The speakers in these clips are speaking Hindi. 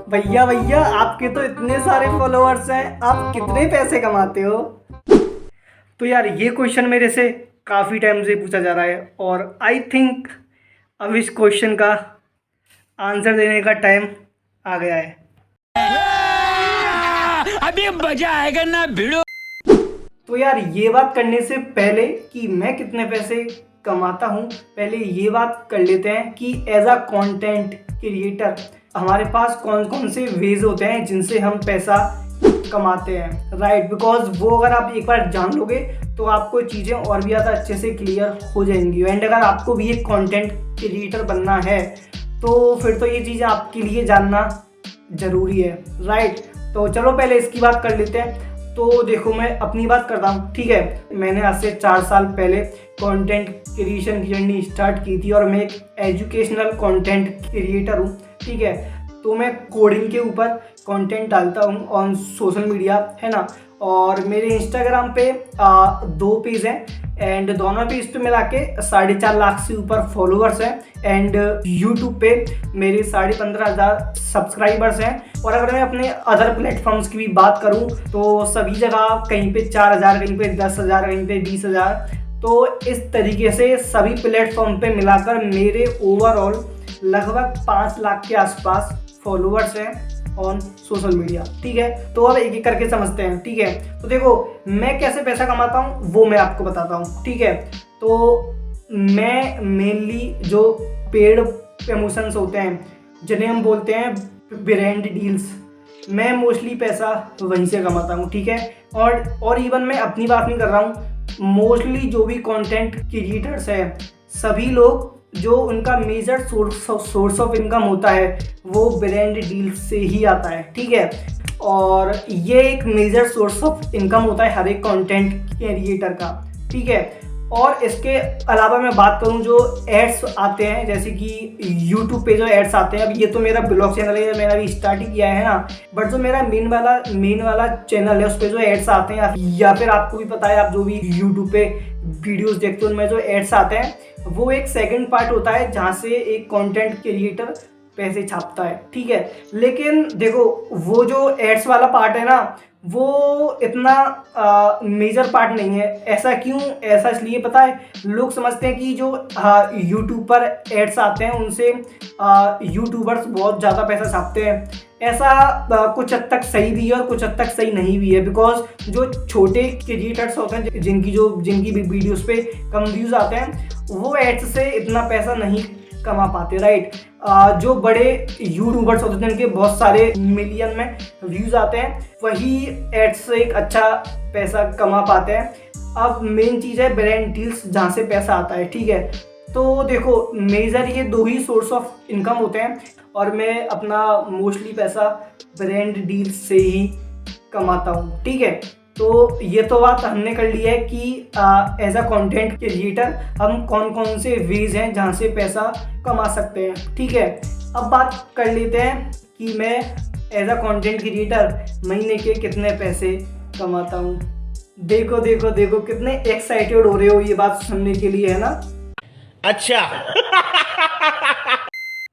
भैया भैया आपके तो इतने सारे फॉलोअर्स हैं, आप कितने पैसे कमाते हो? तो यार ये क्वेश्चन मेरे से काफ़ी टाइम से पूछा जा रहा है और आई थिंक अब इस क्वेश्चन का आंसर देने का टाइम आ गया है। अभी मजा आएगा ना भिड़ो। तो यार ये बात करने से पहले कि मैं कितने पैसे कमाता हूँ, पहले ये बात कर लेते हैं कि एज अ कंटेंट क्रिएटर हमारे पास कौन कौन से वेज होते हैं जिनसे हम पैसा कमाते हैं, राइट। बिकॉज वो अगर आप एक बार जान लोगे तो आपको चीज़ें और भी ज़्यादा अच्छे से क्लियर हो जाएंगी। एंड अगर आपको भी एक कंटेंट क्रिएटर बनना है तो फिर तो ये चीज़ें आपके लिए जानना ज़रूरी है, राइट। तो चलो पहले इसकी बात कर लेते हैं। तो देखो मैं अपनी बात करता हूँ, ठीक है। मैंने आज से 4 साल पहले कंटेंट क्रिएशन की जर्नी स्टार्ट की थी और मैं एक एजुकेशनल कंटेंट क्रिएटर हूँ, ठीक है। तो मैं कोडिंग के ऊपर कंटेंट डालता हूँ ऑन सोशल मीडिया, है ना। और मेरे इंस्टाग्राम पे 2 पेज हैं एंड दोनों पेज पे मिला के 4.5 लाख से ऊपर फॉलोअर्स हैं। एंड यूट्यूब पे मेरे 15,500 सब्सक्राइबर्स हैं। और अगर मैं अपने अदर प्लेटफॉर्म्स की भी बात करूं तो सभी जगह कहीं पे 4,000, कहीं पे 10,000, कहीं पे 20,000। तो इस तरीके से सभी प्लेटफॉर्म पे मिलाकर मेरे ओवरऑल लगभग 5 लाख के आसपास फॉलोअर्स हैं ऑन सोशल मीडिया, ठीक है। तो अब एक एक करके समझते हैं, ठीक है। तो देखो मैं कैसे पैसा कमाता हूँ वो मैं आपको बताता हूँ, ठीक है। तो मैं मेनली जो पेड प्रमोशंस होते हैं जिन्हें हम बोलते हैं ब्रांड डील्स, मैं मोस्टली पैसा वहीं से कमाता हूँ, ठीक है। और इवन मैं अपनी बात नहीं कर रहा हूँ, मोस्टली जो भी कंटेंट क्रिएटर्स हैं सभी लोग जो उनका मेजर सोर्स ऑफ इनकम होता है वो ब्रांड डील से ही आता है, ठीक है। और ये एक मेजर सोर्स ऑफ इनकम होता है हर एक कंटेंट क्रिएटर का, ठीक है। और इसके अलावा मैं बात करूं जो एड्स आते हैं, जैसे कि यूट्यूब पे जो एड्स आते हैं, अब ये तो मेरा ब्लॉग चैनल है, मैंने अभी स्टार्ट ही किया है ना। बट जो मेरा मेन वाला चैनल है उस पर जो एड्स आते हैं या फिर आपको भी पता है आप जो भी यूट्यूब पे वीडियोस देखते हो उनमें जो एड्स आते हैं वो एक सेकंड पार्ट होता है जहाँ से एक कंटेंट क्रिएटर पैसे छापता है, ठीक है। लेकिन देखो वो जो एड्स वाला पार्ट है ना वो इतना मेजर पार्ट नहीं है। ऐसा क्यों? ऐसा इसलिए पता है, लोग समझते हैं कि जो यूट्यूब पर एड्स आते हैं उनसे यूट्यूबर्स बहुत ज़्यादा पैसा छापते हैं। ऐसा कुछ हद तक सही भी है और कुछ हद तक सही नहीं भी है। बिकॉज जो छोटे क्रिएटर्स होते हैं जिनकी भी वीडियोस पे कम व्यूज़ आते हैं वो एड्स से इतना पैसा नहीं कमा पाते, राइट। जो बड़े यूट्यूबर्स होते हैं जिनके बहुत सारे मिलियन में व्यूज़ आते हैं वही एड्स से एक अच्छा पैसा कमा पाते हैं। अब मेन चीज़ है ब्रांड डील्स जहाँ से पैसा आता है, ठीक है। तो देखो मेजर ये 2 ही सोर्स ऑफ इनकम होते हैं और मैं अपना मोस्टली पैसा ब्रांड डील्स से ही कमाता हूँ, ठीक है। तो ये तो बात हमने कर ली है कि एज अ कंटेंट क्रिएटर हम कौन कौन से वेज हैं जहाँ से पैसा कमा सकते हैं, ठीक है। अब बात कर लेते हैं कि मैं एज अ कंटेंट क्रिएटर महीने के कितने पैसे कमाता हूँ। देखो देखो देखो कितने एक्साइटेड हो रहे हो ये बात सुनने के लिए, है ना। अच्छा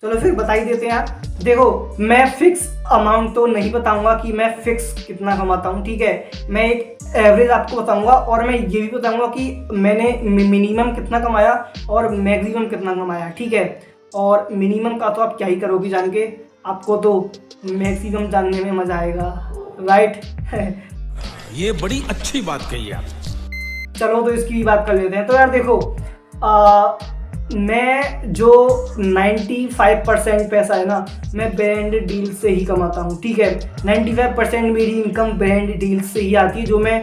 चलो फिर बता ही देते हैं यार। देखो मैं फिक्स अमाउंट तो नहीं बताऊंगा कि मैं फिक्स कितना कमाता हूँ, ठीक है। मैं एक एवरेज आपको बताऊंगा और मैं ये भी बताऊंगा कि मैंने मिनिमम कितना कमाया और मैक्सिमम कितना कमाया, ठीक है। और मिनिमम का तो आप क्या ही करोगे जान के, आपको तो मैक्सिमम जानने में मजा आएगा, राइट। ये बड़ी अच्छी बात कही आप। चलो तो इसकी भी बात कर लेते हैं। तो यार देखो मैं जो 95% पैसा है ना मैं ब्रांड डील से ही कमाता हूँ, ठीक है। 95% मेरी इनकम ब्रांड डील से ही आती है जो मैं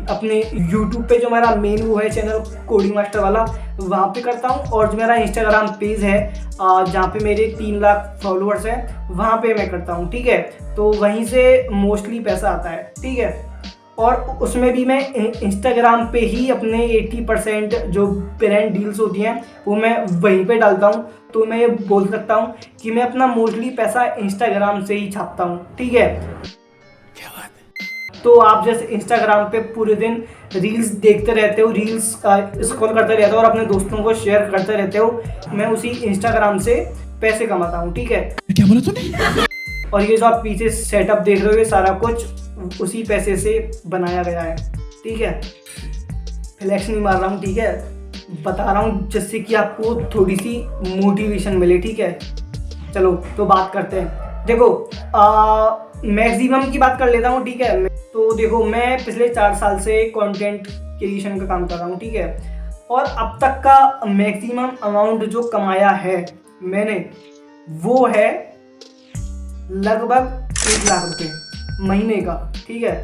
अपने यूट्यूब पे जो मेरा मेन वो है चैनल कोडिंग मास्टर वाला वहाँ पे करता हूँ। और जो मेरा इंस्टाग्राम पेज है जहाँ पे मेरे 3 लाख फॉलोअर्स हैं वहाँ पे मैं करता हूँ, ठीक है। तो वहीं से मोस्टली पैसा आता है, ठीक है। और उसमें भी मैं इंस्टाग्राम पे ही अपने 80% जो ब्रांड डील्स होती हैं वो मैं वहीं पे डालता हूँ। तो मैं ये बोल सकता हूँ कि मैं अपना मोस्टली पैसा इंस्टाग्राम से ही छापता हूँ, ठीक है। क्या बात है? तो आप जैसे इंस्टाग्राम पे पूरे दिन रील्स देखते रहते हो, रील्स स्क्रॉल करते रहते हो और अपने दोस्तों को शेयर करते रहते हो, मैं उसी इंस्टाग्राम से पैसे कमाता हूँ, ठीक है। क्या बोला तूने? और ये जो आप पीछे सेटअप देख रहे हो ये सारा कुछ उसी पैसे से बनाया गया है, ठीक है। फ्लैक्स नहीं मार रहा हूँ, ठीक है, बता रहा हूँ जिससे कि आपको थोड़ी सी मोटिवेशन मिले, ठीक है। चलो तो बात करते हैं। देखो मैक्सिमम की बात कर लेता हूँ, ठीक है। तो देखो मैं पिछले 4 साल से कंटेंट क्रिएशन का काम कर रहा हूँ, ठीक है, और अब तक का मैक्सिमम अमाउंट जो कमाया है मैंने वो है लगभग 1 लाख रुपए महीने का, ठीक है।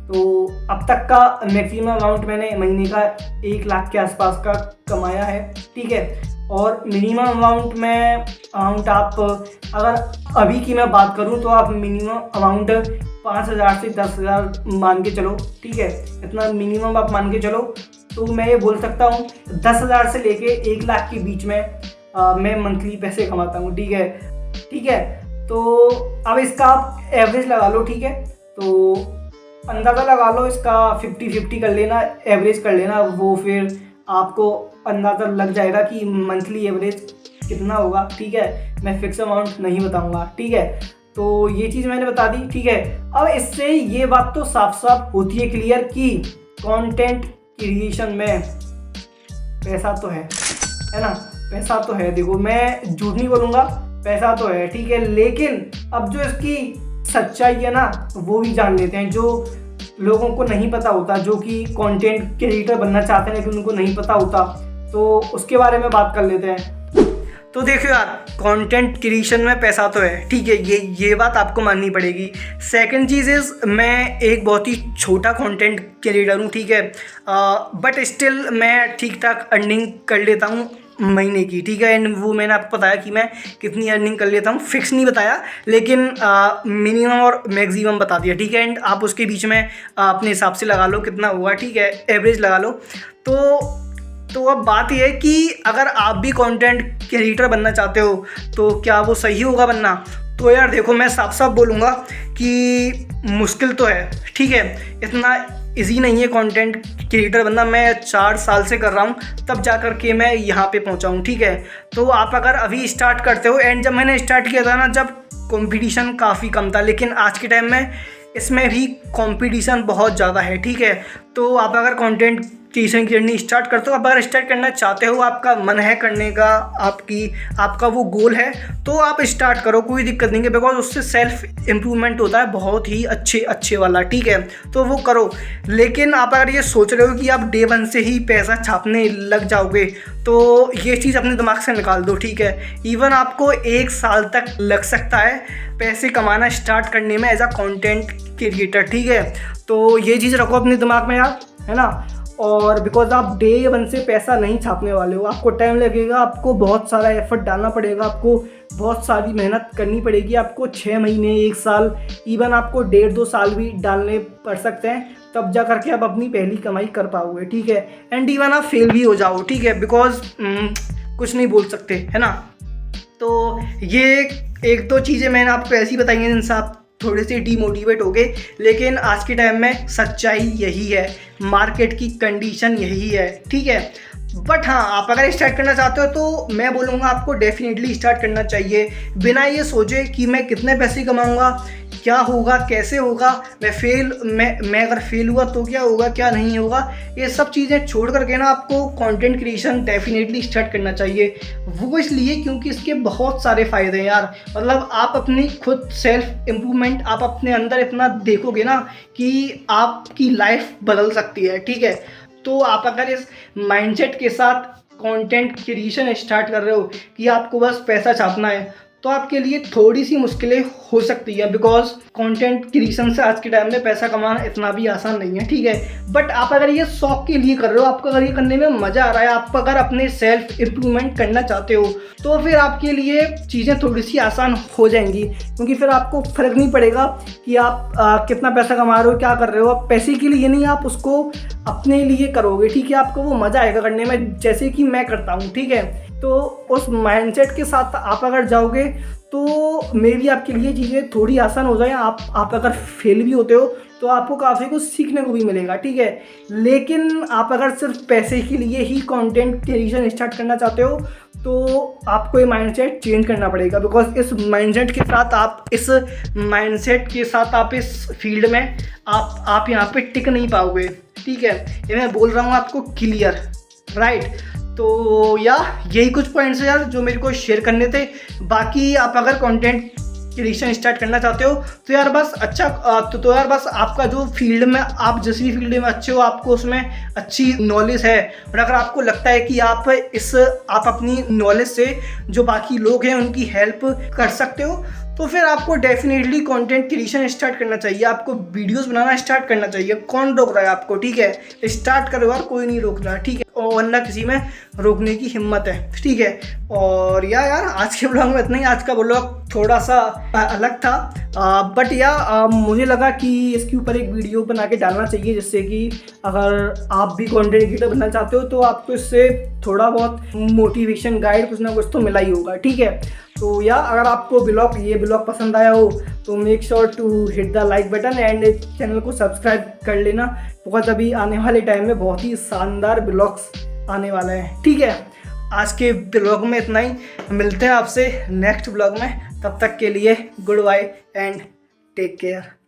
तो अब तक का मैक्सिमम अमाउंट मैंने महीने का 1 लाख के आसपास का कमाया है, ठीक है। और मिनिमम अमाउंट आप अगर अभी की मैं बात करूं तो आप मिनिमम अमाउंट 5,000 से 10,000 मान के चलो, ठीक है। इतना मिनिमम आप मान के चलो तो मैं ये बोल सकता हूं 10,000 से लेके 1 लाख के बीच में मैं मंथली पैसे कमाता हूं, ठीक है, ठीक है। तो अब इसका आप एवरेज लगा लो, ठीक है। तो अंदाज़ा लगा लो इसका 50-50 कर लेना, एवरेज कर लेना, वो फिर आपको अंदाज़ा लग जाएगा कि मंथली एवरेज कितना होगा, ठीक है। मैं फिक्स अमाउंट नहीं बताऊंगा, ठीक है। तो ये चीज़ मैंने बता दी, ठीक है। अब इससे ये बात तो साफ साफ होती है क्लियर कि कंटेंट क्रिएशन में पैसा तो है ना, पैसा तो है। देखो मैं झूठ नहीं बोलूँगा, पैसा तो है, ठीक है। लेकिन अब जो इसकी सच्चाई है ना वो भी जान लेते हैं, जो लोगों को नहीं पता होता, जो कि कंटेंट क्रिएटर बनना चाहते हैं लेकिन उनको नहीं पता होता, तो उसके बारे में बात कर लेते हैं। तो देखो यार, कंटेंट क्रिएशन में पैसा तो है, ठीक है, ये बात आपको माननी पड़ेगी। सेकंड चीज़ इज़ मैं एक बहुत ही छोटा कंटेंट क्रिएटर हूँ, ठीक है, बट स्टिल मैं ठीक ठाक अर्निंग कर लेता हूँ महीने की, ठीक है। एंड वो मैंने आपको बताया कि मैं कितनी अर्निंग कर लेता हूँ, फिक्स नहीं बताया, लेकिन मिनिमम और मैक्सिमम बता दिया, ठीक है। एंड आप उसके बीच में अपने हिसाब से लगा लो कितना हुआ, ठीक है, एवरेज लगा लो। तो अब बात यह है कि अगर आप भी कंटेंट क्रिएटर बनना चाहते हो तो क्या वो सही होगा बनना? तो यार देखो मैं साफ साफ बोलूँगा कि मुश्किल तो है, ठीक है, इतना इजी नहीं है कंटेंट क्रिएटर बनना। मैं 4 साल से कर रहा हूँ तब जा कर के मैं यहाँ पे पहुँचा हूँ, ठीक है। तो आप अगर अभी स्टार्ट करते हो, एंड जब मैंने स्टार्ट किया था ना, जब कंपटीशन काफ़ी कम था, लेकिन आज के टाइम में इसमें भी कंपटीशन बहुत ज़्यादा है, ठीक है। तो आप अगर कंटेंट क्रिएशन की जर्नी स्टार्ट करते हो, आप अगर स्टार्ट करना चाहते हो, आपका मन है करने का, आपका वो गोल है, तो आप स्टार्ट करो, कोई दिक्कत नहीं है। बिकॉज उससे सेल्फ इम्प्रूवमेंट होता है बहुत ही अच्छे वाला, ठीक है, तो वो करो। लेकिन आप अगर ये सोच रहे हो कि आप डे 1 से ही पैसा छापने लग जाओगे तो ये चीज़ अपने दिमाग से निकाल दो, ठीक है। इवन आपको 1 साल तक लग सकता है पैसे कमाना स्टार्ट करने में एज अ कंटेंट क्रिएटर, ठीक है। तो ये चीज़ रखो अपने दिमाग में यार, है ना। और बिकॉज आप डे 1 से पैसा नहीं छापने वाले हो, आपको टाइम लगेगा, आपको बहुत सारा एफर्ट डालना पड़ेगा, आपको बहुत सारी मेहनत करनी पड़ेगी, आपको 6 महीने, 1 साल, इवन आपको 1.5-2 साल भी डालने पड़ सकते हैं, तब जा करके आप अपनी पहली कमाई कर पाओगे, ठीक है। एंड इवन आप फेल भी हो जाओ, ठीक है, बिकॉज कुछ नहीं बोल सकते, है ना। तो ये 1-2 चीज़ें मैंने आपको ऐसी बताई हैं जिनसे आप थोड़े से डीमोटिवेट हो गए, लेकिन आज के टाइम में सच्चाई यही है, मार्केट की कंडीशन यही है, ठीक है। बट हाँ, आप अगर स्टार्ट करना चाहते हो तो मैं बोलूँगा आपको डेफिनेटली स्टार्ट करना चाहिए, बिना ये सोचे कि मैं कितने पैसे कमाऊँगा, क्या होगा, कैसे होगा, मैं अगर फेल हुआ तो क्या होगा, क्या नहीं होगा। ये सब चीज़ें छोड़ करके ना आपको कंटेंट क्रिएशन डेफिनेटली स्टार्ट करना चाहिए। वो इसलिए क्योंकि इसके बहुत सारे फ़ायदे हैं यार। मतलब आप अपनी खुद सेल्फ इम्प्रूवमेंट आप अपने अंदर इतना देखोगे ना कि आपकी लाइफ बदल सकती है, ठीक है। तो आप अगर इस माइंडसेट के साथ कंटेंट क्रिएशन स्टार्ट कर रहे हो कि आपको बस पैसा छापना है, तो आपके लिए थोड़ी सी मुश्किलें हो सकती है, बिकॉज कंटेंट क्रिएशन से आज के टाइम में पैसा कमाना इतना भी आसान नहीं है, ठीक है। बट आप अगर ये शौक के लिए कर रहे हो, आपको अगर ये करने में मज़ा आ रहा है, आप अगर अपने सेल्फ इम्प्रूवमेंट करना चाहते हो, तो फिर आपके लिए चीज़ें थोड़ी सी आसान हो जाएंगी, क्योंकि फिर आपको फ़र्क नहीं पड़ेगा कि आप कितना पैसा कमा रहे हो, क्या कर रहे हो। आप पैसे के लिए नहीं, आप उसको अपने लिए करोगे, ठीक है। आपको वो मज़ा आएगा करने में, जैसे कि मैं करता हूँ, ठीक है। तो उस माइंडसेट के साथ आप अगर जाओगे तो मे भी आपके लिए चीज़ें थोड़ी आसान हो जाए। आप अगर फेल भी होते हो तो आपको काफ़ी कुछ सीखने को भी मिलेगा, ठीक है। लेकिन आप अगर सिर्फ पैसे के लिए ही कंटेंट क्रिएशन स्टार्ट करना चाहते हो तो आपको ये माइंडसेट चेंज करना पड़ेगा, बिकॉज इस माइंडसेट के साथ आप इस फील्ड में आप यहाँ पे टिक नहीं पाओगे, ठीक है। ये मैं बोल रहा हूँ आपको क्लियर, राइट। तो यही कुछ पॉइंट्स है यार जो मेरे को शेयर करने थे। बाकी आप अगर कंटेंट क्रिएशन स्टार्ट करना चाहते हो तो यार बस तो यार बस आपका जो फील्ड में, आप जिस भी फील्ड में अच्छे हो, आपको उसमें अच्छी नॉलेज है, और अगर आपको लगता है कि आप अपनी नॉलेज से जो बाकी लोग हैं उनकी हेल्प कर सकते हो, तो फिर आपको डेफिनेटली कंटेंट क्रिएशन स्टार्ट करना चाहिए, आपको वीडियोस बनाना स्टार्ट करना चाहिए। कौन रोक रहा है आपको, ठीक है। स्टार्ट करो यार, कोई नहीं रोक रहा, ठीक है, और वरना किसी में रोकने की हिम्मत है, ठीक है। और यार आज के ब्लॉग में इतना ही। आज का ब्लॉग थोड़ा सा अलग था, बट मुझे लगा कि इसके ऊपर एक वीडियो बना के डालना चाहिए, जिससे कि अगर आप भी कंटेंट क्रिएटर बनना चाहते हो तो आपको इससे थोड़ा बहुत मोटिवेशन, गाइड, कुछ ना कुछ तो मिला ही होगा, ठीक है। तो अगर आपको ये ब्लॉग पसंद आया हो तो make sure to hit the like button and channel को सब्सक्राइब कर लेना, बिकॉज अभी आने वाले टाइम में बहुत ही शानदार ब्लॉग्स आने वाले हैं, ठीक है। आज के ब्लॉग में इतना ही, मिलते हैं आपसे नेक्स्ट ब्लॉग में। तब तक के लिए good bye and take care.